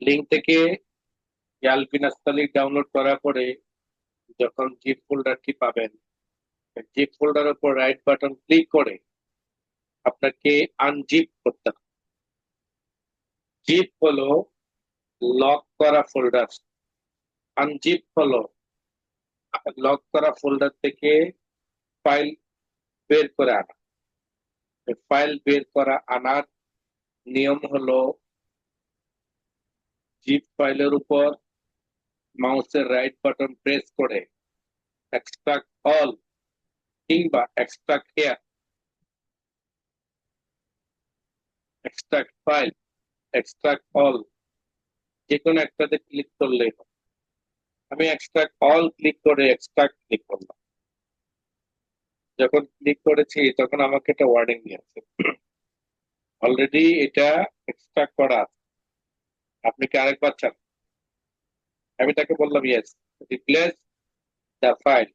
Link থেকে আলপিন Nastaliq download করার পরে যখন জিপ ফোল্ডারটি পাবেন, জিপ ফোল্ডারের উপর রাইট বাটন ক্লিক করে আপনাকে আনজিপ করতে হবে। জিপ হলো লক করা ফোল্ডার, আনজিপ হলো লক করা ফোল্ডার থেকে ফাইল বের করে আনা। ফাইল বের করা আনার নিয়ম হলো জিপ ফাইলের উপর মাউসের রাইট বাটন প্রেস করে এক্সট্রাক্ট অল কিংবা extract hair, extract file, extract all, যে কোনো একটাতে ক্লিক করলেই হবে। আমি এক্সট্রাক্ট অল ক্লিক করে এক্সট্রাক্ট ক্লিক করলাম। যখন ক্লিক করেছি তখন আমাকে একটা ওয়ার্নিং দিয়েছে, অলরেডি এটা এক্সট্রাক্ট করা আছে, আপনি কি আরেকবার চান? আমি তাকে বললাম ইয়েস, রিপ্লেস দ্য ফাইল।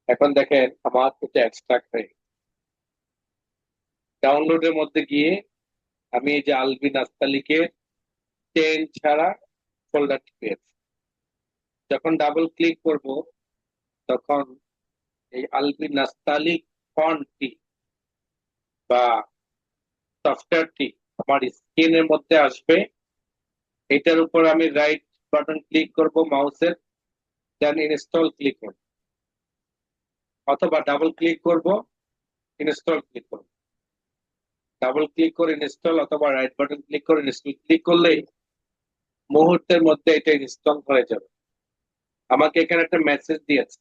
এখন দেখেন আমার এটা এক্সট্রাক্ট হয়ে ডাউনলোডের মধ্যে গিয়ে আমি এই যে আলবিন নাস্তালিকে 10 ছাড়া ফোল্ডারটি পেয়েছি। যখন ডাবল ক্লিক করব তখন এই আলবিন নাস্তালিক ফন্টটি বা সফটওয়্যারটি আমার স্ক্রিনের মধ্যে আসবে। এটার উপর আমি রাইট বাটন ক্লিক করব মাউসের, দেন ইনস্টল ক্লিক করব, অথবা ডাবল ক্লিক করব, ইনস্টল ক্লিক করব। ডাবল ক্লিক করে ইনস্টল অথবা রাইট বাটন ক্লিক করে ইনস্টল ক্লিক করলেই মুহূর্তের মধ্যে এটা ইনস্টল হয়ে যাবে। আমাকে এখানে একটা মেসেজ দিয়েছে,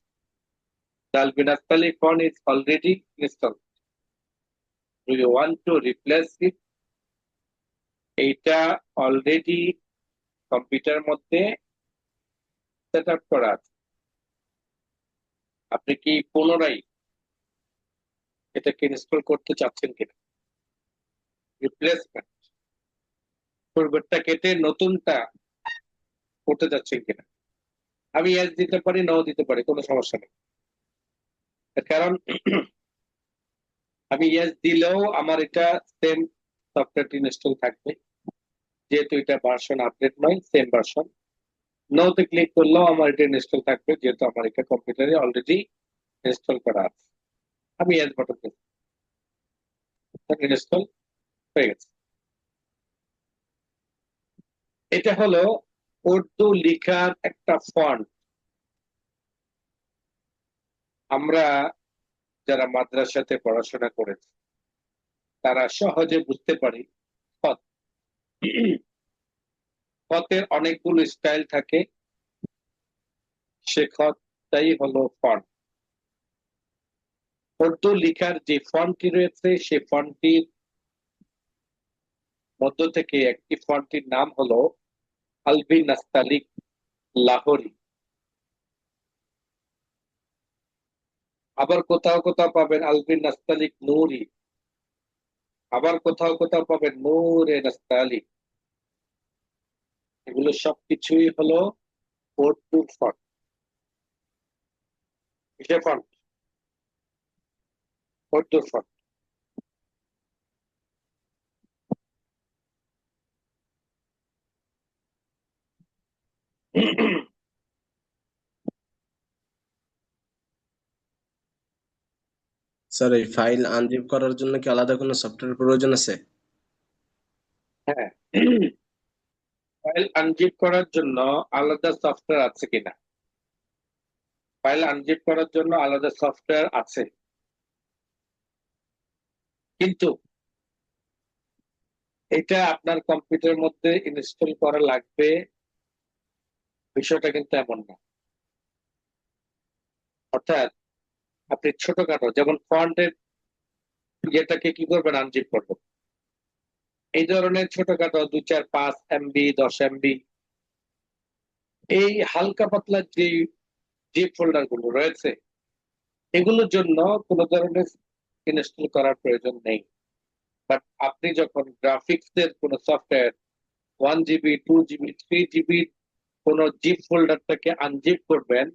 the Albinastali font is already installed, do you want to replace it? এইটা অলরেডি কম্পিউটারের মধ্যে সেট আপ করা আছে, আপনি কি পুনরায় এটাকে ইনস্টল করতে চাচ্ছেন কিনা? রিপ্লেসমেন্ট, পূর্বেরটা কেটে নতুনটা করতে চাচ্ছেন কিনা? আমি ইয়েস দিতে পারি, নাও দিতে পারি, কোনো সমস্যা নেই। এর কারণ আমি ইয়েস দিলেও আমার এটা সেম সফটওয়্যারটি ইনস্টল থাকবে, যেহেতু এটা ভার্সন আপডেট নয়, সেম ভার্সন। নোতে ক্লিক করলেও আমার এটা ইনস্টল থাকবে, যেহেতু আমার এটা কম্পিউটারে অলরেডি ইনস্টল করা আছে। আমি ইয়েস বাটন ইনস্টল হয়ে গেছে। এটা হলো উর্দু লেখার একটা ফন্ট। আমরা যারা মাদ্রাসাতে পড়াশোনা করেছি তারা সহজে বুঝতে পারি খত, খতের অনেকগুলো স্টাইল থাকে, সে খতটাই হলো ফন্ট। উর্দু লেখার যে ফন্টটি রয়েছে সে ফন্টটির মধ্য থেকে একটি ফন্টটির নাম হলো আলবিন নাস্তালিক লাহোরি। আবার কোথাও কোথাও পাবেন আলবিন নাস্তালিক নুরি, আবার কোথাও কোথাও পাবেন নূরে নাস্তালিক। এগুলো সবকিছুই হলো উর্দু ফন্ট। কিসের ফন্ট? উর্দু ফন্ট। স্যার, এই ফাইল আনজিপ করার জন্য কি আলাদা কোনো সফটওয়্যার প্রয়োজন আছে? হ্যাঁ, ফাইল আনজিপ করার জন্য আলাদা সফটওয়্যার আছে কিনা? ফাইল আনজিপ করার জন্য আলাদা সফটওয়্যার আছে, কিন্তু এটা আপনার কম্পিউটারের মধ্যে ইনস্টল করা লাগবে, বিষয়টা কিন্তু এমন না। অর্থাৎ আপনি ছোটখাটো যেমন ফন্টের ইয়েটাকে কি করবেন, আনজিপ করবেন। এই ধরনের ছোটখাটো 2, 4, 5 MB, 10 MB, এই হালকা পাতলা যে জিপ ফোল্ডার গুলো রয়েছে এগুলোর জন্য কোনো ধরনের ইনস্টল করার প্রয়োজন নেই। বাট আপনি যখন গ্রাফিক্স এর কোনো সফটওয়্যার 1 GB, 2 GB, 3 GB কোন জিপ ফোল্ডারটাকে আনজিপ করবেন,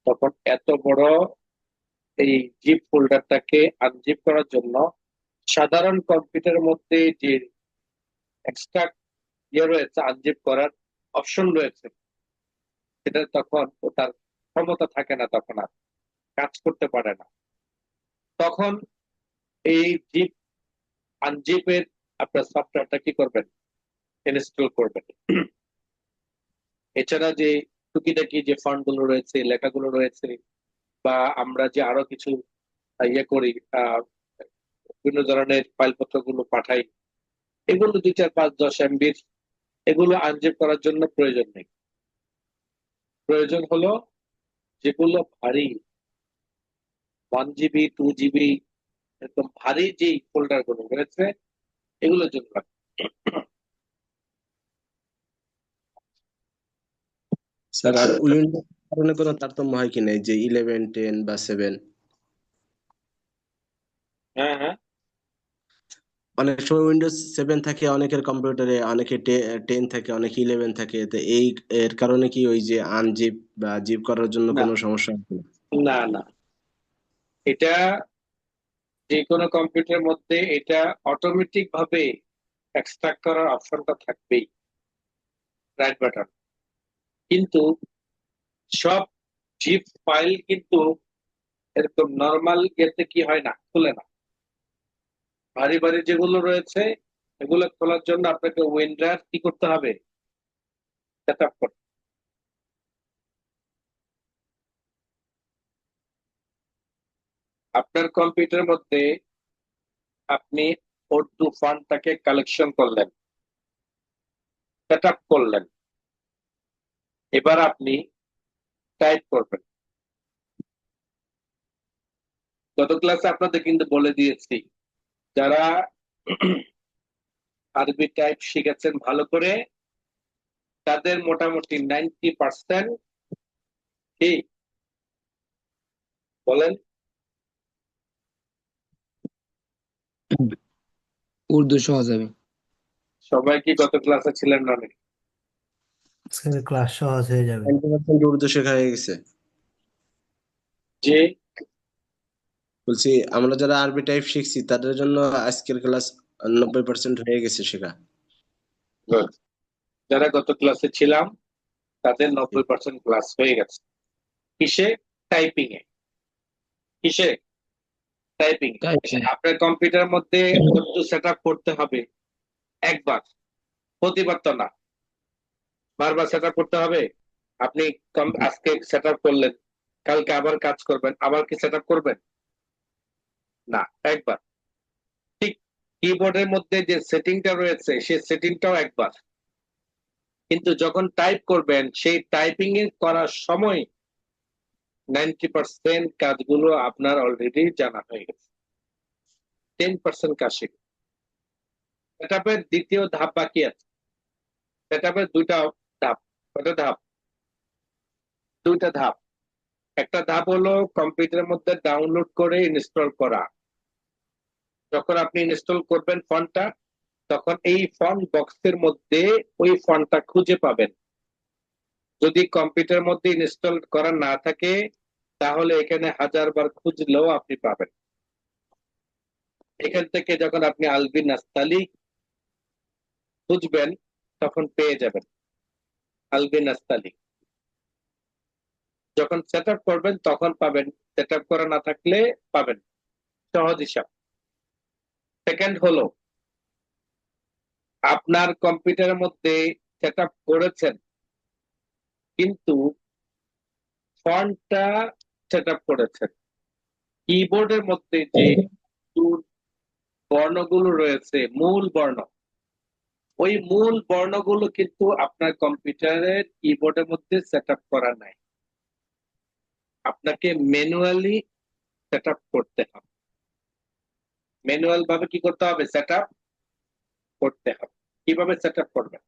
তখন এত বড় এই জিপ ফোল্ডারটাকে আনজিপ করার জন্য সাধারণ কম্পিউটারের মধ্যে যে এক্সট্রাক্ট ইয়ে রয়েছে, আনজিপ করার অপশন রয়েছে, সেটা তখন তার ক্ষমতা থাকে না, তখন আর কাজ করতে পারে না। তখন এই জিপ আনজিপের আপনার সফটওয়্যারটা কি করবেন, ইনস্টল করবেন। এছাড়া যে টুকিটাকি যে ফন্ট গুলো রয়েছে, লেখাগুলো রয়েছে, বা আমরা যে আরো কিছু ইয়ে করি, বিভিন্ন ধরনের ফাইলপত্র গুলো পাঠাই, এগুলো 2 4 5 10 MB, এগুলো আনজিপ করার জন্য প্রয়োজন নেই। প্রয়োজন হলো যেগুলো ভারী, 1 GB 2 GB, একদম ভারী যে ফোল্ডার গুলো রয়েছে, এগুলোর জন্য লাগবে। স্যার আর উইন্ডোজ কারণে কোনো তারতম্য হয় কিনা, এই যে 11 10 বা 7? হ্যাঁ, হ্যাঁ। অনেক সময় উইন্ডোজ 7 থাকে অনেকের কম্পিউটারে, অনেকে 10 থাকে, অনেকে 11 থাকে, তো এই এর কারণে কি ওই যে আনজিপ বা জিপ করার জন্য না, কোনো সমস্যা হয় কিনা? না, না, এটা যে কোনো কম্পিউটারের মধ্যে এটা অটোমেটিক ভাবে এক্সট্রাক্ট করার অপশনটা থাকবেই, রাইট বাটন। কিন্তু সব জিপ ফাইল কিন্তু এরকম নর্মাল ইয়েতে কি হয় না, খুলে না। ভারী ভারী যেগুলো রয়েছে, এগুলো খোলার জন্য আপনাকে উইন্ডার কি করতে হবে, সেট আপ করতে। আপনার কম্পিউটারের মধ্যে আপনি উর্দু ফন্টটাকে কালেকশন করলেন, সেট আপ করলেন, এবার আপনি টাইপ করবেন। গত ক্লাসে আপনাদের কিন্তু বলে দিয়েছি, যারা আরবি টাইপ শিখেছেন ভালো করে, তাদের মোটামুটি 90% কি বলেন, উর্দু সহজ হবে। সবাই কি গত ক্লাসে ছিলেন না নাকি? আজকের ক্লাস সহজ হয়ে যাবে। 90% উর্দু শেখা হয়ে গেছে। যে বলছি আমরা যারা আরবি টাইপ শিখছি তাদের জন্য আজকের ক্লাস 90% হয়ে গেছে শেখা। good. যারা গত ক্লাসে ছিলাম তাদের 90% ক্লাস হয়ে গেছে। কিসে? টাইপিং এ। কিসে? টাইপিং। তাই আপনার কম্পিউটারের মধ্যে উর্দু সেট আপ করতে হবে একবার, প্রতিবার তো না, বারবার সেট আপ করতে হবে। আপনি আজকে সেট আপ করলেন, কালকে আবার কাজ করবেন, আবার কি সেট আপ করবেন? না, একবার। ঠিক কিবোর্ডের মধ্যে যে সেটিংটা রয়েছে সেই সেটিংটাও একবার, কিন্তু যখন টাইপ করবেন সেই টাইপিং এ করার সময় 90% কাজগুলো আপনার অলরেডি জানা হয়ে গেছে, 10% কাজ শিখবে। সেটআপের দ্বিতীয় ধাপ বাকি আছে। সেটআপের দুইটা ধাপ। কয়টা ধাপ? দুইটা ধাপ। একটা ধাপ হলো কম্পিউটারের মধ্যে ডাউনলোড করে ইনস্টল করা। যখন আপনি ইনস্টল করবেন ফন্টটা, তখন এই ফন্ট বক্সের মধ্যে ওই ফন্টটা খুঁজে পাবেন। যদি কম্পিউটারের মধ্যে ইনস্টল করা না থাকে, তাহলে এখানে 1000 বার খুঁজলেও আপনি পাবেন। এখান থেকে যখন আপনি আলবি নাস্তালি খুঁজবেন, তখন পেয়ে যাবেন আলবি নাস্তালি। যখন সেট আপ করবেন তখন পাবেন, সেট আপ করা না থাকলে পাবেন। সহজ হিসাব। সেকেন্ড হলো, আপনার কম্পিউটারের মধ্যে সেট আপ করেছেন, কিন্তু ফন্টটা সেট আপ করেছেন, কিবোর্ডের মধ্যে যে বর্ণগুলো রয়েছে, মূল বর্ণ, ওই মূল বর্ণগুলো কিন্তু আপনার কম্পিউটারের কিবোর্ডের মধ্যে সেট আপ করা নাই। আপনাকে ম্যানুয়ালি সেট আপ করতে হবে। ম্যানুয়াল ভাবে কি করতে হবে? সেট আপ করতে হবে। কিভাবে সেট আপ করবেন?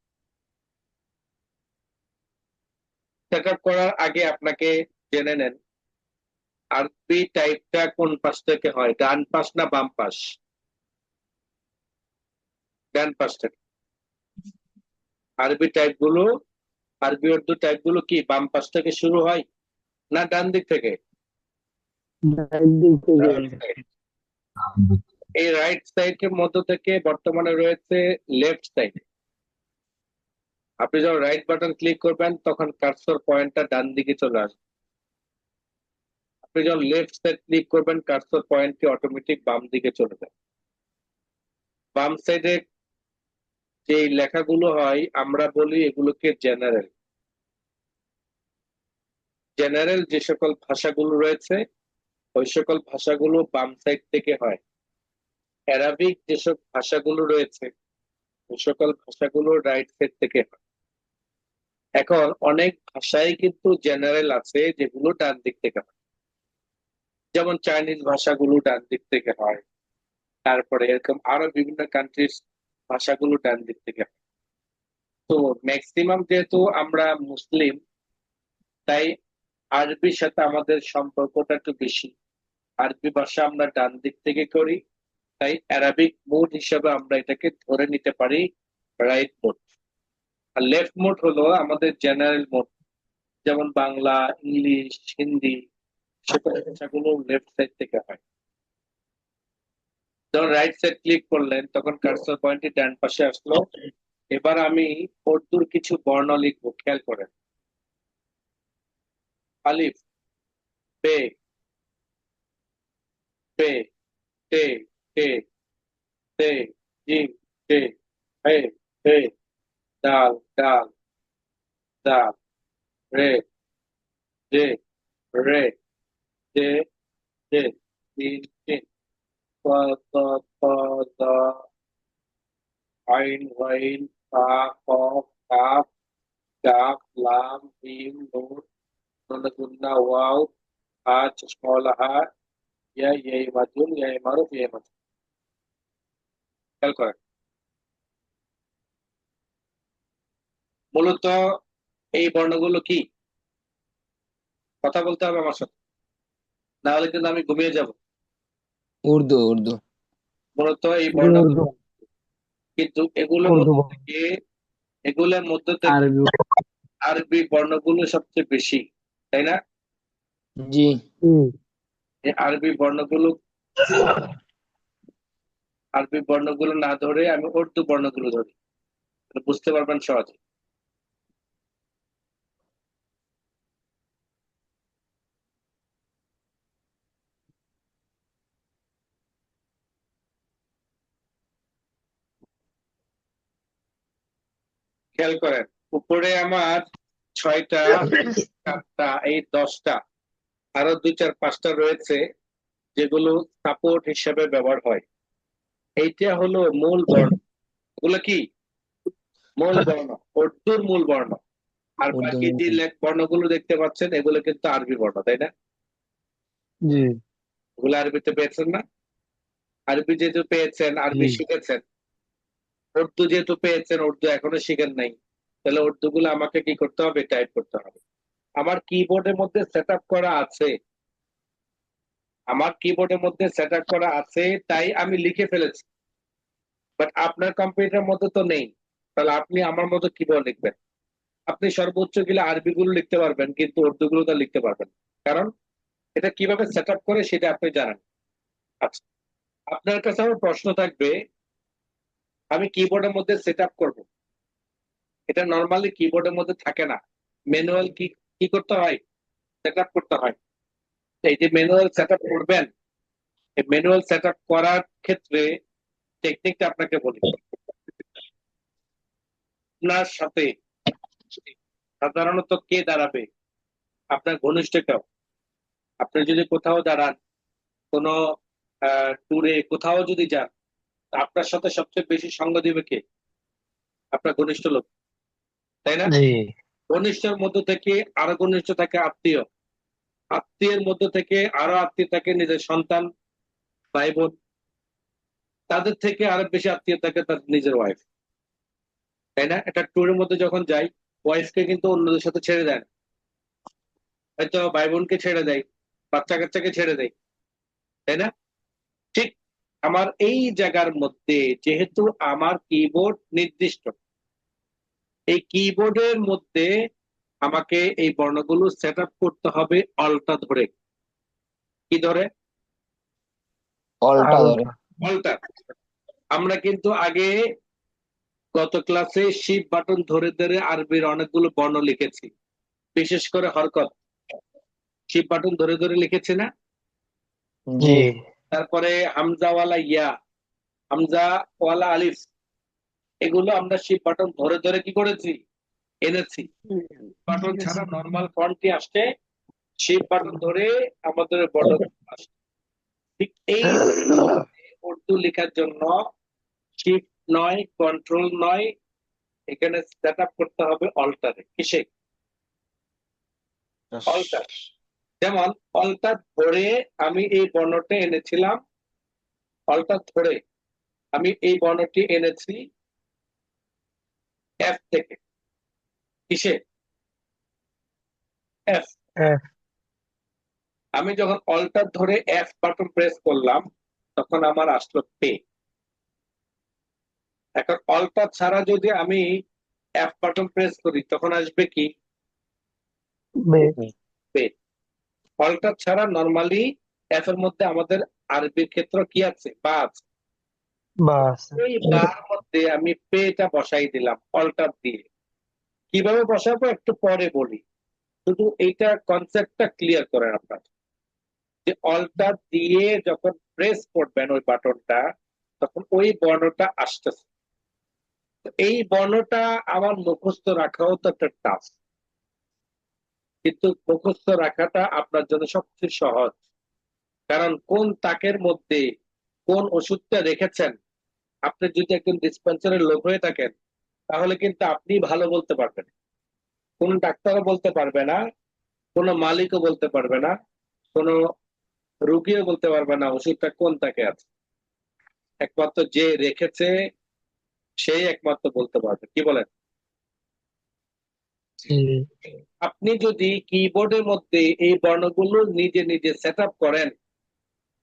সেট আপ করার আগে আপনাকে জেনে নেন আরবি টাইপটা কোন পাশ থেকে হয়, ডান পাশ না বাম পাশ? ডান পাশ থেকে। আরবি টাইপ গুলো, আরবি উর্দু টাইপ গুলো কি বাম পাশ থেকে শুরু হয় না ডান দিক থেকে? Right side। এই রাইট সাইড এর মধ্য থেকে বর্তমানে রয়েছে লেফট সাইড। আপনি যখন রাইট বাটন ক্লিক করবেন তখন কার্সর পয়েন্টটা ডান দিকে চলে আসবে। আপনি যখন লেফট সাইড ক্লিক করবেন কার্সর পয়েন্টটি অটোমেটিক বাম দিকে চলে যাবে। বাম সাইডে যে লেখাগুলো হয় আমরা বলি এগুলোকে জেনারেল। জেনারেল যে সকল ভাষাগুলো রয়েছে ওই সকল ভাষাগুলো বাম সাইড থেকে হয়। অ্যারাবিক যেসব ভাষাগুলো রয়েছে ওই সকল ভাষাগুলো রাইট সাইড থেকে হয়। এখন অনেক ভাষায় কিন্তু জেনারেল আছে যেগুলো ডান দিক থেকে হয়, যেমন চাইনিজ ভাষাগুলো ডান দিক থেকে হয়, তারপরে এরকম আরো বিভিন্ন কান্ট্রির ভাষাগুলো ডান দিক থেকে হয়। তো ম্যাক্সিমাম যেহেতু আমরা মুসলিম তাই আরবির সাথে আমাদের সম্পর্কটা একটু বেশি। আরবি ভাষা আমরা ডান দিক থেকে করি, তাই অ্যারাবিক মোড হিসাবে আমরা এটাকে ধরে নিতে পারি রাইট মোড। আর লেফট মোড হলো আমাদের জেনারেল মোড, যেমন বাংলা, ইংলিশ, হিন্দি সকল ভাষাগুলো লেফট সাইড থেকে হয়। যখন রাইট সাইড ক্লিক করলেন তখন কার্সর পয়েন্টটি ডান পাশে আসলো। এবার আমি উর্দুর কিছু বর্ণ লিখবো, খেয়াল করেন। আলিফ, বে, পে, তে, তে, তে, জিম, টে, হে, হে, ডাল, ডাল, দাল, রে, জে, রে, জে, জে, তিন, তিন, প, ত, প, দ, আইন, ওয়াইন, তা, কফ, কাফ, কাফ, লাম, মিম, নুন, নুন গুন্না, ওয়াও, হা, চশমাওয়ালা হা, ইয়া, ইয়ে মাদুল, ইয়া মারুফ, ইয়ে মাদুল। খেয়াল করেন, মূলত এই বর্ণগুলো কি? কথা বলতে হবে আমার সাথে, না হলে কিন্তু আমি ঘুমিয়ে যাব। উর্দু উর্দু মূলত এই জি, বর্ণগুলো, উর্দু কিন্তু এগুলোর উর্দু মধ্যে থেকে এগুলোর মধ্যে থেকে আরবি আরবি বর্ণগুলো সবচেয়ে বেশি, তাই না? জি এই আরবি বর্ণগুলো না ধরে আমি উর্দু বর্ণগুলো ধরি, তাহলে বুঝতে পারবেন সহজে। খেয়াল করেন, উপরে আমার 6টা, 7টা, এই 10টা, আরো 2, 4, 5টা রয়েছে যেগুলো সাপোর্ট হিসেবে ব্যবহার হয়। এইটা হলো মূল বর্ণ। এগুলো কি? মূল বর্ণ, উর্দুর মূল বর্ণ। আর উর্দু বাকি যে বর্ণগুলো দেখতে পাচ্ছেন এগুলো কিন্তু আরবি বর্ণ, তাই না? জি এগুলো আরবিতে পেয়েছেন না? আরবি যেহেতু পেয়েছেন, আরবি জি শিখেছেন। উর্দু যেহেতু পেয়েছেন, উর্দু এখনো শিখেন নাই, তাহলে উর্দু গুলো আমাকে কি করতে হবে? টাইপ করতে হবে। আমার কিবোর্ডের মধ্যে সেট আপ করা আছে, তাই আমি লিখে ফেলেছি। বাট আপনার কম্পিউটারের মধ্যে তো নেই, তাহলে আপনি আমার মতো কিভাবে লিখবেন? আপনি সর্বোচ্চ গেলে আরবি গুলো লিখতে পারবেন, কিন্তু উর্দু গুলো তো লিখতে পারবেন না। কারণ এটা কিভাবে সেট আপ করে সেটা আপনি জানেন। আচ্ছা, আপনার কাছে আমার প্রশ্ন থাকবে, আমি কিবোর্ডের মধ্যে সেট আপ করবো, এটা নর্মালি কিবোর্ডের মধ্যে থাকে না। ম্যানুয়াল কি কি করতে হয়? সেট আপ করতে হয়। তো এই যে ম্যানুয়াল সেট আপ করবেন, এই ম্যানুয়াল সেট আপ করার ক্ষেত্রে টেকনিকটা আপনাকে বলি। আপনার সাথে সাধারণত কে দাঁড়াবে? আপনার ঘনিষ্ঠ কেউ। আপনি যদি কোথাও দাঁড়ান, কোনো ট্যুরে কোথাও যদি যান, তা আপনার সাথে সবচেয়ে বেশি সঙ্গ দিবে কে? আপনার ঘনিষ্ঠ লোক, তাই না? জি ঘনিষ্ঠের মধ্য থেকে আরো ঘনিষ্ঠ থাকে আত্মীয়, আত্মীয়ের মধ্য থেকে আরো আত্মীয় থাকে নিজের সন্তান, ভাই বোন, তাদের থেকে আরো বেশি আত্মীয় থাকে তার নিজের ওয়াইফ, তাই না? একটা ট্যুরের মধ্যে যখন যাই, ওয়াইফকে কিন্তু অন্যদের সাথে ছেড়ে দেয় না, হয়তো ভাই বোনকে ছেড়ে দেয়, বাচ্চা কাচ্চাকে ছেড়ে দেয়, তাই না? ঠিক আমার এই জায়গার মধ্যে যেহেতু আমার কিবোর্ড নির্দিষ্ট, এই কিবোর্ডের মধ্যে আমাকে এই বর্ণগুলো সেট আপ করতে হবে অল্টা ধরে। কি ধরে? অলটা ধরে অল্টা। আমরা কিন্তু আগে গত ক্লাসে শিফট বাটন ধরে ধরে আরবির অনেকগুলো বর্ণ লিখেছি, বিশেষ করে হরকত শিফট বাটন ধরে ধরে লিখেছি না? জি তারপরে হামজাওয়ালা ইয়া, হামজাওয়ালা আলিফ, এগুলো আমরা শিফট বাটন ধরে ধরে কি করেছি, এনেছি। বাটন ছাড়া নর্মাল ফন্টটি আসছে, শিফট বাটন ধরে আমাদের বড় আসছে। ঠিক এই উর্দু লেখার জন্য শিফট নয়, কন্ট্রোল নয়, এখানে সেট আপ করতে হবে অল্টারে। কিসে? অল্টার। যেমন অল্টার ধরে আমি এই বর্ণটা এনেছিলাম, অল্টার ধরে আমি এই বর্ণটি এনেছি এফ থেকে। কিসে? এফ। F আমি যখন অল্টার ধরে এফ বাটন প্রেস করলাম তখন আমার আসলো পে। এখন অল্টার ছাড়া যদি আমি এফ বাটন প্রেস করি তখন আসবে কি? B pay. অল্টার ছাড়া নরমালি এফ এর মধ্যে আমাদের আরবি ক্ষেত্র কি আছে? বা আছে। বাস এই বার মধ্যে আমি পেটা বসাই দিলাম অল্টার দিয়ে। কিভাবে বসাবো একটু পরে বলি, শুধু এইটা কনসেপ্টটা ক্লিয়ার করেন আপনার, যে অল্টার দিয়ে যখন প্রেস করবেন ওই বাটনটা তখন ওই বর্ণটা আসতেছে। তো এই বর্ণটা আমার মুখস্থ রাখাও তো একটা টাস্ক, কিন্তু মুখস্থ রাখাটা আপনার জন্য সবচেয়ে সহজ। কারণ কোন তাকের মধ্যে কোন ওষুধটা রেখেছেন, আপনি যদি একজন ডিসপেন্সারের লোক হয়ে থাকেন তাহলে কিন্তু আপনি ভালো বলতে পারবেন, কোন ডাক্তারও বলতে পারবে না, কোন মালিকও বলতে পারবে না, কোন রুগীও বলতে পারবে না ওষুধটা কোন তাকে আছে। একমাত্র যে রেখেছে সেই একমাত্র বলতে পারবে। কি বলেন? জি আপনি যদি কিবোর্ডের মধ্যে এই বর্ণগুলো নিজে নিজে সেট আপ করেন,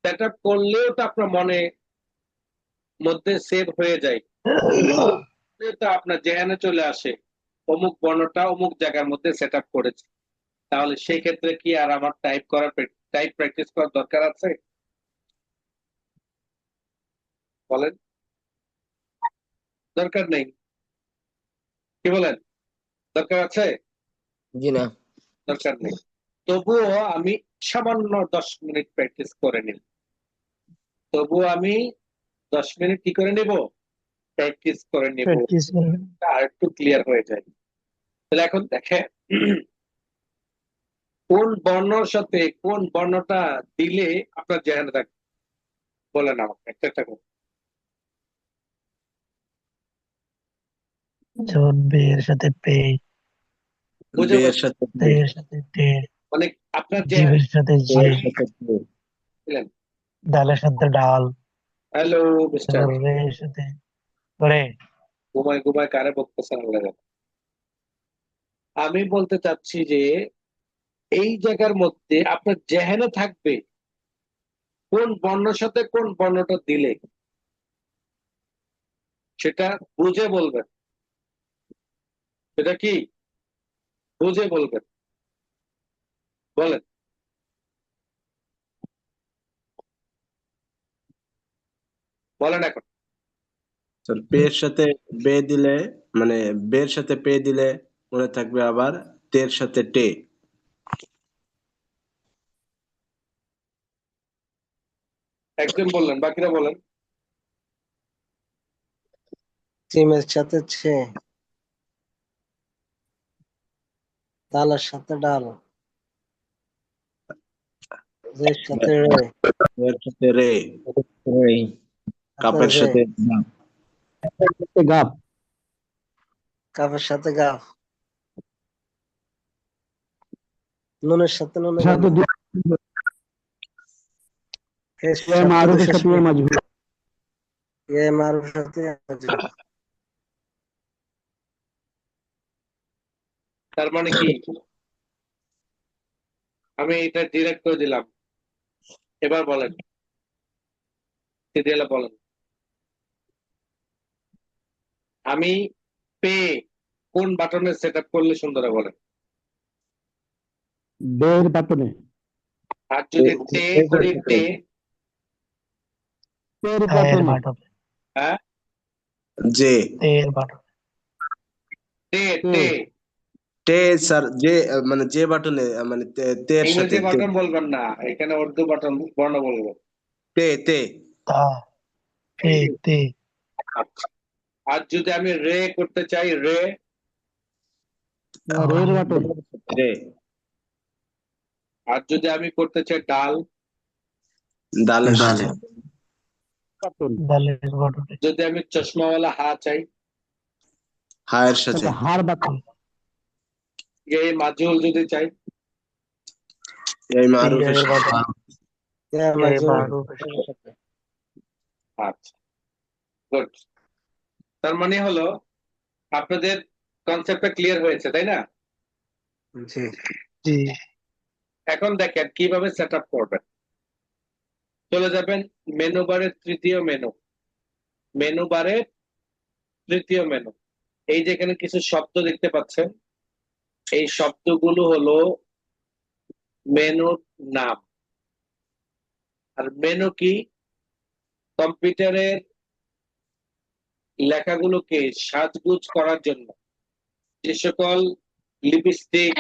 সেট আপ করলেও তো আপনার মনে মধ্যে সেভ হয়ে যায়, তো আপনার জেহানে চলে আসে অমুক বর্ণটা অমুক জায়গার মধ্যে সেট আপ করেছে। তাহলে সেই ক্ষেত্রে কি আর আমার টাইপ প্র্যাকটিস করার দরকার আছে? বলেন, দরকার নেই। কি বলেন, দরকার আছে? জি না দরকার নেই। তবুও আমি সামান্য 10 মিনিট প্র্যাকটিস করে নিই, তবুও আমি 10 মিনিট কি করে নিব, প্র্যাকটিস করে নিব, প্র্যাকটিস করবেন আর একটু ক্লিয়ার হয়ে যায়। তাহলে এখন দেখেন কোন বর্ণর সাথে কোন বর্ণটা দিলে আপনার জেহানে থাকবে, বলেন আমাকে একটা একটা করে। যেমন B এর সাথে পে, বুঝে বে এর বলছেন? সাথে T এর সাথে টে, মানে আপনার জিভ জেহানে এর সাথে ও জে, এর সাথে বে। ছিলেন। ডালের সাথে ডাল, হ্যালো মিস্টার, তারপর রে এর সাথে রে। ঘুমায় ঘুমায় কারে বকতেছেন লাগে। আমি বলতে চাচ্ছি যে এই জায়গার মধ্যে আপনার জেহানে থাকবে কোন বর্ণের সাথে কোন বর্ণটা দিলে, সেটা বুঝে বলবেন। সেটা কি বুঝে বলবেন, বলেন। বলেন এখন। স্যার পে এর সাথে বে দিলে, মানে বে এর সাথে পে দিলে মনে থাকবে, আবার তে এর সাথে টে। একজন বললেন, বাকিরা বলেন। সিমের সাথে ছে, ডালের সাথে ডাল, রের সাথে রে, রে এর সাথে রে, রে কাপের রে, সাথে গাপ, কাপের সাথে গাফ, নুনের সাথে নুনে সাথে গানু, ফের ইয়ে মারুফের শেষ সাথে ইয়ে মাজহুর, এ মারুফ সাথে মাজরুর। তার মানে কি, আমি এটা ডিরেক্ট করে দিলাম। এবার বলেন, সিরিয়ালে বলেন। আমি পে কোন বাটনে সেট আপ করলে সুন্দর হয় বলেন। বের বাটনে, আর যদি টে করি টে, পের বাটনে, হ্যাঁ জে এর বাটন তে তে টে স্যার জে মানে জে বাটনে মানে তের সাথে ইংরেজি বাটন বলবেন না, এখানে উর্দু বাটন বর্ণ বলবো। তে তে তা তে তে আচ্ছা, আর যদি আমি রে করতে চাই, রে, রের বাটন রে আর যদি আমি করতে চাই ডাল, দালের সাথে বাটন দালের বাটন যদি আমি চশমাওয়ালা হা চাই, হায়ের সাথে হার বাটন এই মাজুল যদি চাই, এই মারুফের এর সাথে বাটন ইয়া মাজুর আচ্ছা গুড। তার মানে হলো আপনাদের কনসেপ্টটা ক্লিয়ার হয়েছে, তাই না? জি জি এখন দেখেন কিভাবে সেট আপ করবেন। চলে যাবেন মেনু বারের তৃতীয় মেনু, মেনু বারের তৃতীয় মেনু। এই যে এখানে কিছু শব্দ দেখতে পাচ্ছেন, এই শব্দগুলো হলো মেনুর নাম। আর মেনু কি? কম্পিউটারের লেখাগুলোকে সাজগুজ করার জন্য যে সকল লিপস্টিক,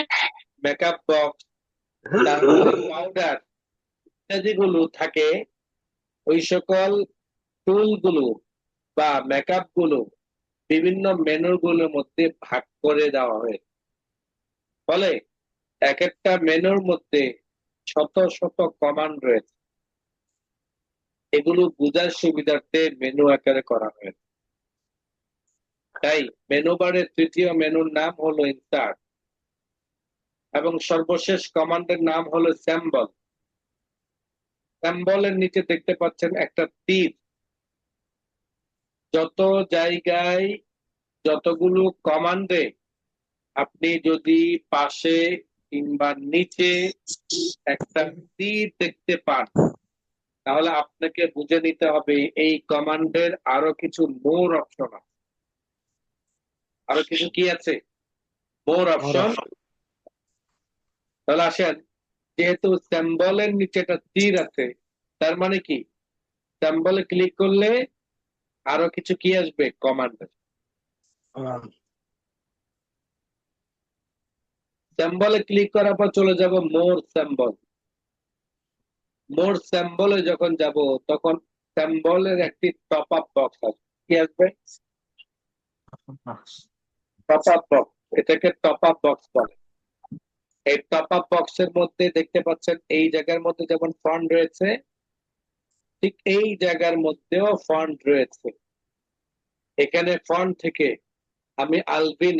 মেকআপ বক্স, পাউডার ইত্যাদিগুলো থাকে, ওই সকল টুলগুলো বা মেকআপ গুলো বিভিন্ন মেনুগুলোর মধ্যে ভাগ করে দেওয়া হয়েছে। ফলে এক একটা মেনুর মধ্যে শত শত কমান্ড রয়েছে, এগুলো বোঝার সুবিধার্থে মেনু আকারে করা হয়েছে। তাই মেনু বারের তৃতীয় মেনুর নাম হলো ইনসার্ট এবং সর্বশেষ কমান্ডের নাম হলো স্যাম্বল। স্যাম্বলের নিচে দেখতে পাচ্ছেন একটা তীর। যত জায়গায় যতগুলো কমান্ডে আপনি যদি পাশে কিংবা নিচে একটা তীর দেখতে পান, তাহলে আপনাকে বুঝে নিতে হবে এই কমান্ডের আরো কিছু মোর অপশন আছে। আরো কিছু কি আছে? মোর অপশন। তাহলে আসেন, যেহেতু সিম্বলের নিচে একটা তীর আছে, তার মানে কি সিম্বলে ক্লিক করলে আরো কিছু কি আসবে? কমান্ড। সিম্বলে ক্লিক করার পর চলে যাব মোর সিম্বল। মোর সিম্বলে যখন যাব তখন সিম্বলের একটি টপ আপ বক্স আসবে। কি আসবে? Top up box. এটাকে টপ আপ বক্স বলে। এই টপ আপ বক্সের মধ্যে দেখতে পাচ্ছেন এই জায়গার মধ্যে যেমন ফন্ট রয়েছে, ঠিক এই জায়গার মধ্যেও ফন্ট রয়েছে। এখানে ফন্ট থেকে আমি আলভি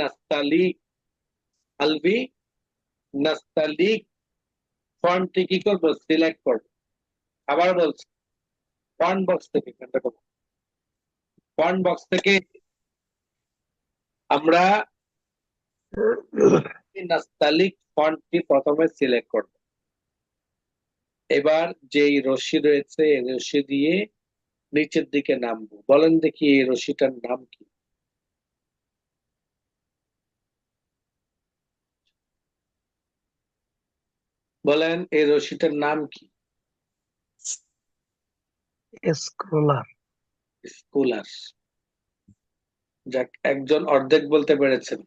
নাস্তালিক ফন্টটি কি করবো? সিলেক্ট করবো। আবার বলছি, ফন্ট বক্স থেকে ফন্ট বক্স থেকে আমরা নাস্তালিক ফন্টটি প্রথমে সিলেক্ট করব। এবার যেই রশ্মি রয়েছে এই রশ্মি দিয়ে নিচের দিকে নামবো। বলেন দেখি এই রশ্মিটার নাম কি? বলেন এই রশ্মিটার নাম কি? স্ক্রোলার স্কুলার। যাক, একজন অর্ধেক বলতে পেরেছেন,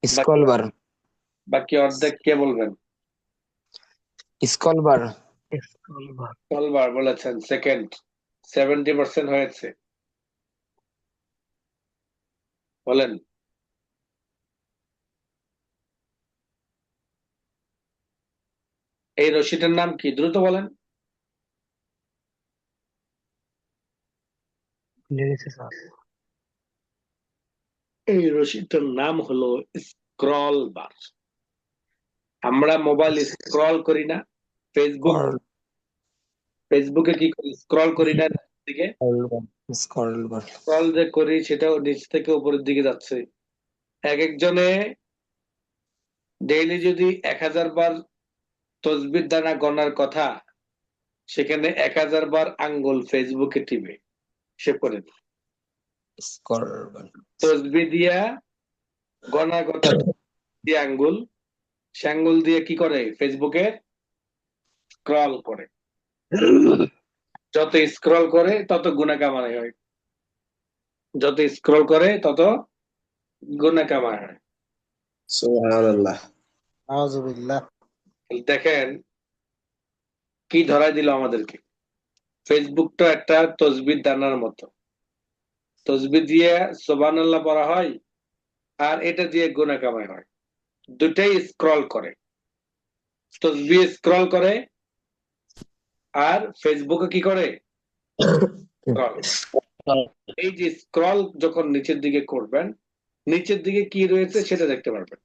স্কলবার বাকি অর্ধেক কে বলবেন? স্কলবার স্ক্রোলার কলবার বলেছেন। সেকেন্ড 70% হয়েছে। বলেন এই রশ্মিটার নাম কি? দ্রুত বলেন। ভুলে গেছি স্যার এই রশ্মিটার নাম হলো স্ক্রল বার। আমরা মোবাইল স্ক্রল করি না? ফেসবুকে কি করি? স্ক্রল করি না দিকে? স্কলবার স্ক্রল যে করি সেটাও নিচ থেকে উপরের দিকে যাচ্ছে। এক একজনে ডেইলি যদি 1000 বার তসবির দানা গণার কথা, সেখানে 1000 বার আঙ্গুল ফেসবুকে টিপে সে করে দেয়। স্কলবার তসবি দিয়া গণার কথা দিয়ে আঙ্গুল, সে আঙ্গুল দিয়ে কি করে? ফেসবুকে স্ক্রল করে। যত স্ক্রল করে তত গুণা কামাই হয়। যত স্ক্রল করে তত গুণা কামায় হয়। সুবহানাল্লাহ। আউযুবিল্লাহ। দেখেন কি ধরাই দিল আমাদেরকে। ফেসবুকটা একটা তসবির দানার মতো, তসবি দিয়ে সুবহানাল্লাহ পড়া হয় আর এটা দিয়ে গুণা কামাই হয়। দুটাই স্ক্রল করে, তসবি স্ক্রল করে আর ফেসবুকে কি করে, স্ক্রল। এই যে স্ক্রল যখন নিচের দিকে করবেন, নিচের দিকে কি রয়েছে সেটা দেখতে পারবেন।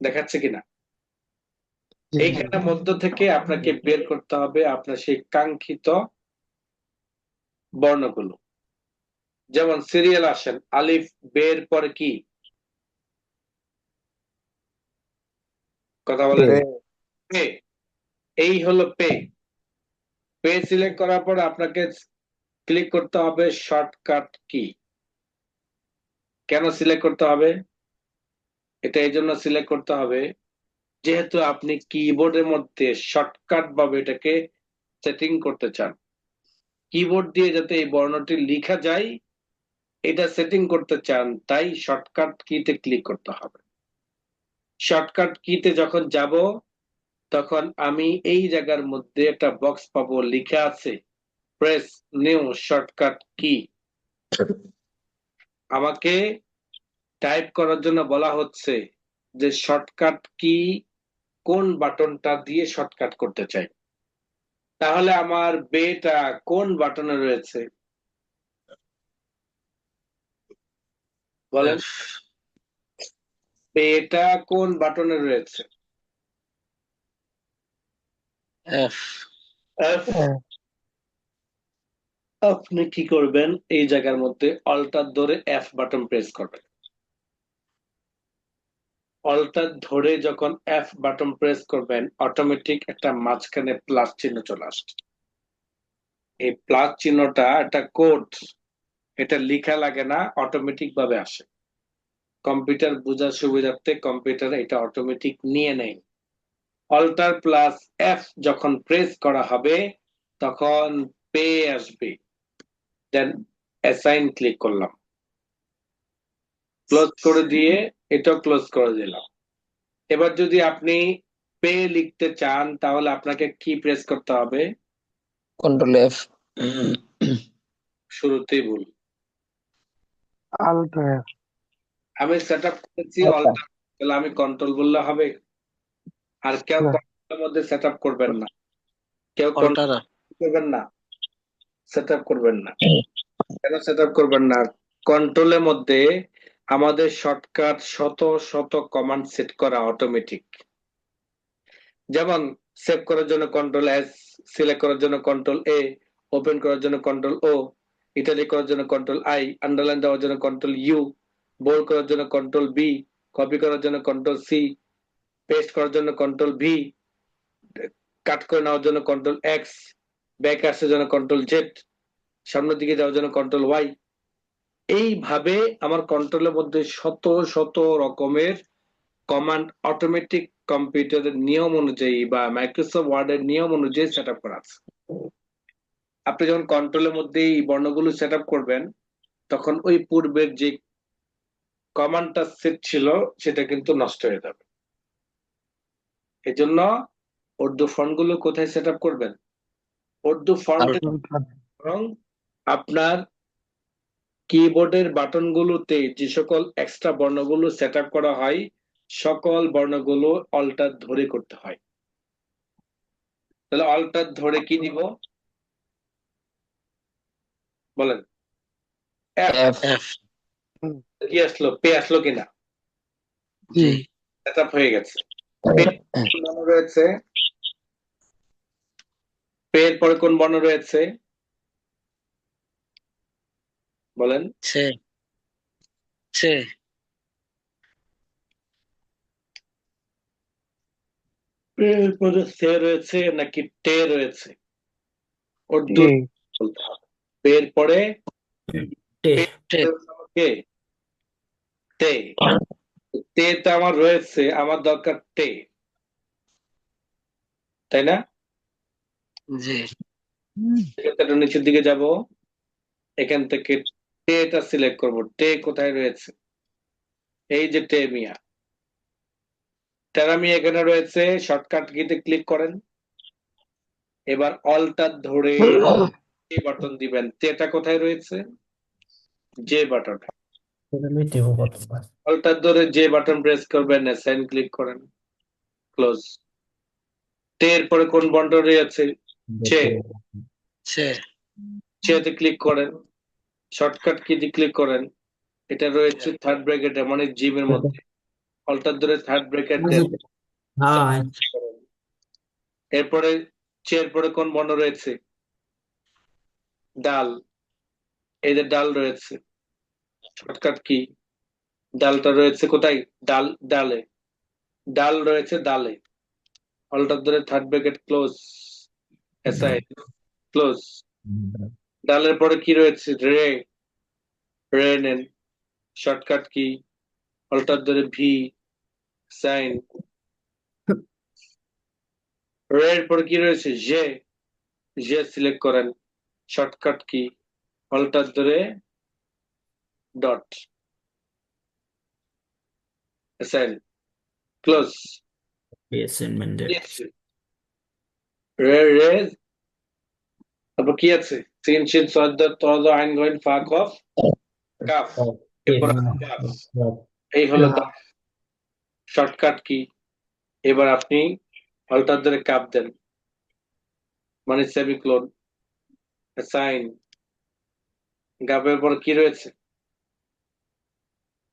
দেখাচ্ছে কিনা? জি, এইখানের মধ্য থেকে আপনাকে বের করতে হবে আপনার সেই কাঙ্ক্ষিত বর্ণগুলো। যেমন সিরিয়াল আসেন, আলিফ বের পরে কি কথা বলেন? Pay, pay. এই হলো পে। পে সিলেক্ট করার পর আপনাকে ক্লিক করতে হবে শর্টকাট কি। কেন সিলেক্ট করতে হবে? এটা এই জন্য সিলেক্ট করতে হবে যেহেতু আপনি কিবোর্ডের মধ্যে শর্টকাট ভাবে এটাকে সেটিং করতে চান। কিবোর্ড দিয়ে যাতে এই বর্ণটি লেখা যায় এটা সেটিং করতে চান, তাই শর্টকাট কিতে ক্লিক করতে হবে। শর্টকাট কিতে যখন যাব তখন আমি এই জায়গার মধ্যে একটা বক্স পাবো, লেখা আছে প্রেস নিউ শর্টকাট কি। আমাকে টাইপ করার জন্য বলা হচ্ছে যে শর্টকাট কি কোন বাটনটা দিয়ে শর্টকাট করতে চাই। তাহলে আমার বেটা কোন বাটনে রয়েছে বলেন? বেটা কোন বাটনে রয়েছে? F F। আপনি কি করবেন? এই জায়গার মধ্যে অল্টার ধরে এফ বাটন প্রেস করবেন। অল্টার ধরে যখন এফ বাটন প্রেস করবেন অটোমেটিক একটা মাঝখানে প্লাস চিহ্ন চলে আসছে। এই প্লাস চিহ্নটা একটা কোড, এটা লেখা লাগে না, অটোমেটিক ভাবে আসে। কম্পিউটার বোঝার সুবিধার্থে কম্পিউটার এটা অটোমেটিক নিয়ে নেয়। অল্টার প্লাস এফ যখন প্রেস করা হবে তখন পে আসবে, দেন অ্যাসাইন ক্লিক করলাম, ক্লোজ করে দিয়ে এটাও ক্লোজ করে দিলাম। এবার যদি আপনি পে লিখতে চান তাহলে আপনাকে কি প্রেস করতে হবে? Control F শুরুতেই ভুল। Alto F. আমি সেট আপ করেছি অল্টার, তাহলে আমি কন্ট্রোল বললে হবে? আর কেউ না। কন্ট্রোলের মধ্যে সেট আপ করবেন না, কেউ Alter করবেন না, সেট আপ করবেন না। কেন সেট আপ করবেন না? কন্ট্রোলের মধ্যে আমাদের শর্টকাট শত শত কমান্ড সেট করা অটোমেটিক। যেমন সেভ করার জন্য কন্ট্রোল এস, সিলেক্ট করার জন্য কন্ট্রোল এ, ওপেন করার জন্য কন্ট্রোল ও, ইটালিক করার জন্য কন্ট্রোল আই, আন্ডারলাইন দেওয়ার জন্য কন্ট্রোল ইউ, বোল্ড করার জন্য কন্ট্রোল বি, কপি করার জন্য কন্ট্রোল সি, পেস্ট করার জন্য কন্ট্রোল ভি, কাট করে নেওয়ার জন্য কন্ট্রোল এক্স, ব্যাক আসার জন্য কন্ট্রোল জেড, সামনের দিকে যাওয়ার জন্য কন্ট্রোল ওয়াই। এইভাবে আমার কন্ট্রোলের মধ্যে শত শত রকমের কমান্ড অটোমেটিক কম্পিউটারের নিয়ম অনুযায়ী বা মাইক্রোসফট ওয়ার্ডের নিয়ম অনুযায়ী সেট আপ করা আছে। আপনি যখন কন্ট্রোলের মধ্যে এই বর্ণগুলো সেট আপ করবেন তখন ওই পূর্বের যে কমান্ডটা সেট ছিল সেটা কিন্তু নষ্ট হয়ে যাবে। এজন্য উর্দু ফন্ট গুলো কোথায় সেট আপ করবেন? উর্দু ফন্ট এবং আপনার কিবোর্ডের বাটন গুলোতে যে সকল এক্সট্রা বর্ণগুলো সেট আপ করা হয় সকল বর্ণগুলো অল্টার ধরে করতে হয়। তাহলে অল্টার ধরে কি দিব বলেন? F কি আসলো? পে আসলো কিনা? জি। সেট আপ হয়ে গেছে। কোন বর্ণ রয়েছে? পে এর পরে কোন বর্ণ রয়েছে বলেন? C পে এর পরে সে রয়েছে নাকি টে রয়েছে? উর্দু টি। বলতে হবে। পে এর পরে টে কে? তে। তে তো আমার রয়েছে, আমার দরকার টে, তাই না? J এক্ষেত্রে একটু নিচের দিকে যাব, এখান থেকে টেটা সিলেক্ট করব। টে কোথায় রয়েছে? এই যে টে মিয়া, টেরা মিয়া এখানে রয়েছে। শর্টকাট কিতে ক্লিক করেন। এবার অল্টার ধরে যে বাটন দিবেন। টেটা কোথায় রয়েছে? যে বাটন। আমি টিপব কতবার? অল্টার ধরে যে বাটন প্রেস করবেন, অ্যাসাইন ক্লিক করেন, ক্লোজ। টের পরে কোন বন্ড রয়েছে? চে। সে চেতে ক্লিক করেন, শর্টকাট কি দিয়ে ক্লিক করেন। এটা রয়েছে থার্ড ব্র্যাকেটে, মানে জিমের মধ্যে। অল্টার ধরে থার্ড ব্র্যাকেট দেন। হ্যাঁ, এরপরে চের পরে কোন বর্ণ রয়েছে? ডাল। এই যে ডাল রয়েছে, শর্টকাট কি? ডালটা রয়েছে কোথায়? ডাল, ডালে। ডাল রয়েছে ডালে। অল্টার ধরে third bracket close, assign close. ডালের পরে কি রয়েছে? রে। রে নেন, শর্টকাট কি? অল্টার ধরে ভি, সাইন। রে এর পরে কি রয়েছে? জে। জে সিলেক্ট করেন, শর্টকাট কি? অল্টার ধরে ডট, অ্যাসাইন ক্লোজ। রে রে, তারপর কি আছে? সিন শিন সদ্দ তদ আইন গইন ফা কফ কাফ। এরপর কাফ। এই হলো শর্টকাট কি? এবার আপনি অল্টার ধরে কাপ দেন, মানে সেমিক্লোন, সাইন। গাবের পর কি রয়েছে?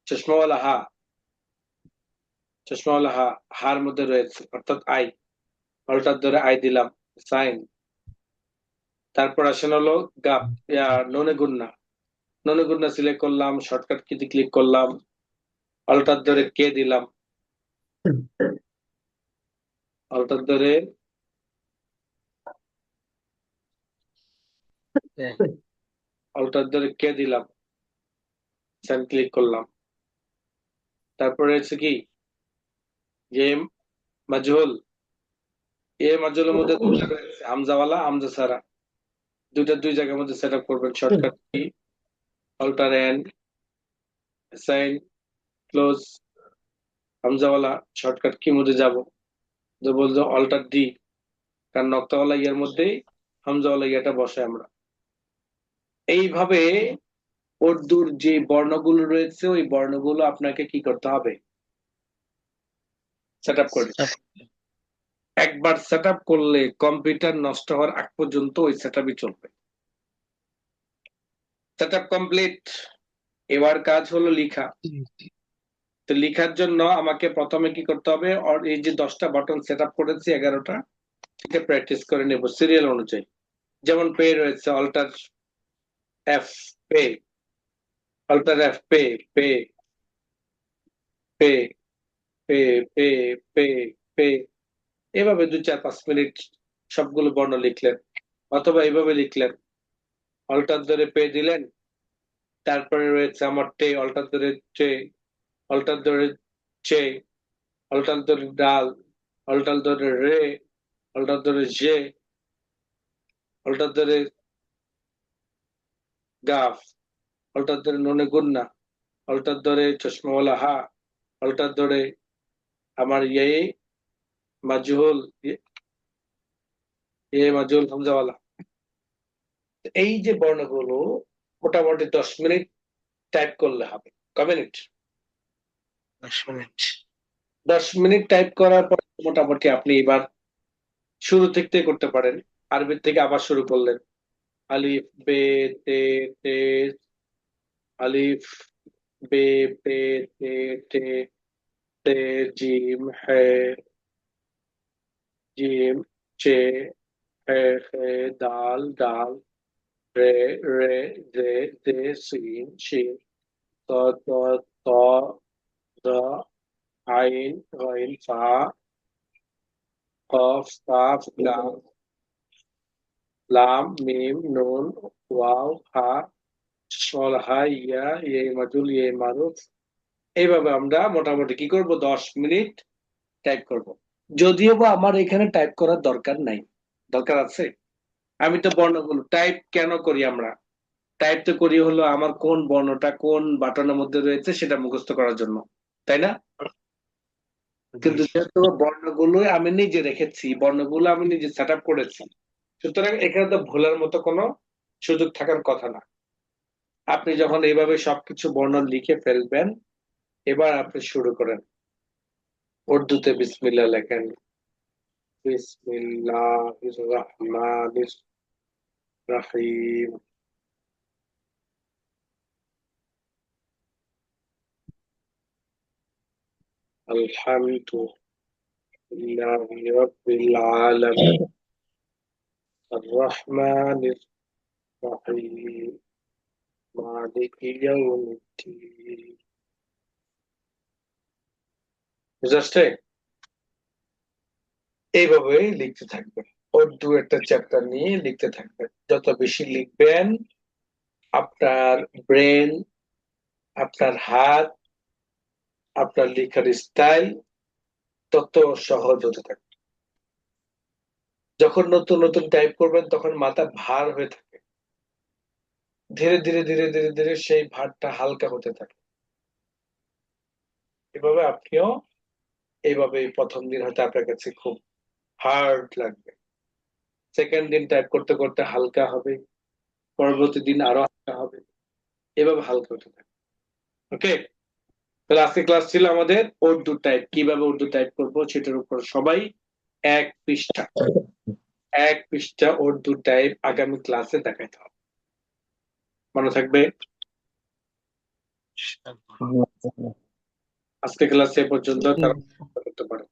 চশমাওয়ালা হা। চশমাওয়ালা হা, হার মধ্যে রয়েছে, অর্থাৎ আই। অল্টার ধরে আই দিলাম, সাইন। তারপর আসেন হলো গাপ, ননে গুন্না। ননে গুন্না সিলেক্ট করলাম, শর্টকাট কিতে ক্লিক করলাম, অল্টার ধরে কে দিলাম, অল্টার ধরে অল্টার ধরে কে দিলাম, সাইন ক্লিক করলাম। তারপরে হচ্ছে কি? যে মাজহুল। এ মাজহুলের মধ্যে দুটো রয়েছে, হামজাওয়ালা, হামজা সারা। দুইটা দুই জায়গার মধ্যে সেট আপ করবেন। শর্টকাট কি? Alter N, sign close. হামজাওয়ালা শর্টকাট কি মধ্যে যাব? যে বলছো অল্টার ডি, কারণ নক্তাওয়ালা ইয়ার মধ্যেই হামজাওয়ালা ইয়াটা বসে আমরা। এইভাবে উর্দুর যে বর্ণগুলো রয়েছে, ওই বর্ণগুলো আপনাকে কি করতে হবে? সেট আপ করে নিতে হবে। একবার সেট আপ করলে কম্পিউটার নষ্ট হওয়ার আগ পর্যন্ত ওই সেট আপই চলবে। Set up complete. এবার কাজ হলো লিখা। তো লিখার জন্য আমাকে প্রথমে কি করতে হবে? এই যে 10টা বাটন সেট আপ করেছি, 11টা, এটা প্র্যাকটিস করে নেব সিরিয়াল অনুযায়ী। যেমন পে রয়েছে, অল্টার এফ, পে। অল্টার এফ, পে, পে, পে, পে, পে, পে, পে। এভাবে 2-4-5 মিনিট সবগুলো বর্ণ লিখলেন, অথবা এইভাবে লিখলেন। অল্টার ধরে পে দিলেন, তারপরে রয়েছে আমার টে, অল্টার ধরে টে, অল্টার ধরে চে, অল্টার ধরে ডাল, অল্টার ধরে রে, অল্টার ধরে জে, অল্টার ধরে গাফ, অল্টার ধরে নুনে গুন্না, অল্টার ধরে চশমাওয়ালা হা, অল্টার ধরে আমার মাজহুল, মাজহুল হামজাওয়ালা। এই যে বর্ণগুলো মোটামুটি 10 মিনিট টাইপ করলে হবে। কয় মিনিট? 10 মিনিট। 10 মিনিট টাইপ করার পর মোটামুটি আপনি এবার শুরু থেকে করতে পারেন। আরবির থেকে আবার শুরু করলেন, আলিফ বে তে তে, আলিফ বে পে তে তে, তে জিম হে, জিম চে, হে হে, দাল ডাল, রে রে, জে জে, সিন শিন, ত ত, ত দ, আইন গাইন ফা, কফ কাফ লাম, লাম মিম নুন ওয়াও হা, সল হা ইয়া, মাজুল মারুফ। এইভাবে আমরা মোটামুটি কি করব? 10 মিনিট টাইপ করব। যদিও বা আমার এখানে টাইপ করার দরকার নাই। দরকার আছে? আমি তো বর্ণগুলো টাইপ কেন করি আমরা? টাইপ তো করি হলো আমার কোন বর্ণটা কোন বাটনের মধ্যে রয়েছে সেটা মুখস্থ করার জন্য, তাই না? কিন্তু যেহেতু বর্ণগুলো আমি নিজে রেখেছি, বর্ণগুলো আমি নিজে সেট আপ করেছি, সুতরাং এখানে তো ভুলের মতো কোনো সুযোগ থাকার কথা না। আপনি যখন এইভাবে সবকিছু বর্ণ লিখে ফেলবেন, এবার আপনি শুরু করেন। উর্দুতে বিসমিল্লাহ লেখেন, বিসমিল্লাহির রহমানির রহিম। আলহামদুলিল্লাহি রাব্বিল আলামিন আর রহমানির রহিম মালিকি ইয়াউমিদ্দিন। বুঝতে পারছে? এইভাবেই লিখতে থাকবেন, উর্দু একটা চ্যাপ্টার নিয়ে লিখতে থাকবেন। যত বেশি লিখবেন, আপনার ব্রেন, আপনার হাত, আপনার লেখার স্টাইল তত সহজ হতে থাকবে। যখন নতুন নতুন টাইপ করবেন তখন মাথা ভার হয়ে থাকে, ধীরে ধীরে ধীরে ধীরে ধীরে সেই ভারটা হালকা হতে থাকে। এভাবে আপনিও এইভাবে প্রথম দিন হয়তো আপনার কাছে খুব হার্ড লাগবে, সেকেন্ড দিন টাইপ করতে করতে হালকা হবে, পরবর্তী দিন আরো হালকা হবে, এভাবে হালকা হতে থাকে। ওকে, তাহলে আজকে ক্লাস ছিল আমাদের উর্দু টাইপ, কিভাবে উর্দু টাইপ করবো সেটার উপর সবাই এক পৃষ্ঠা উর্দু টাইপ আগামী ক্লাসে দেখাইতে হবে। মনে থাকবে? আজকে ক্লাস এ পর্যন্ত, তারা করতে পারে।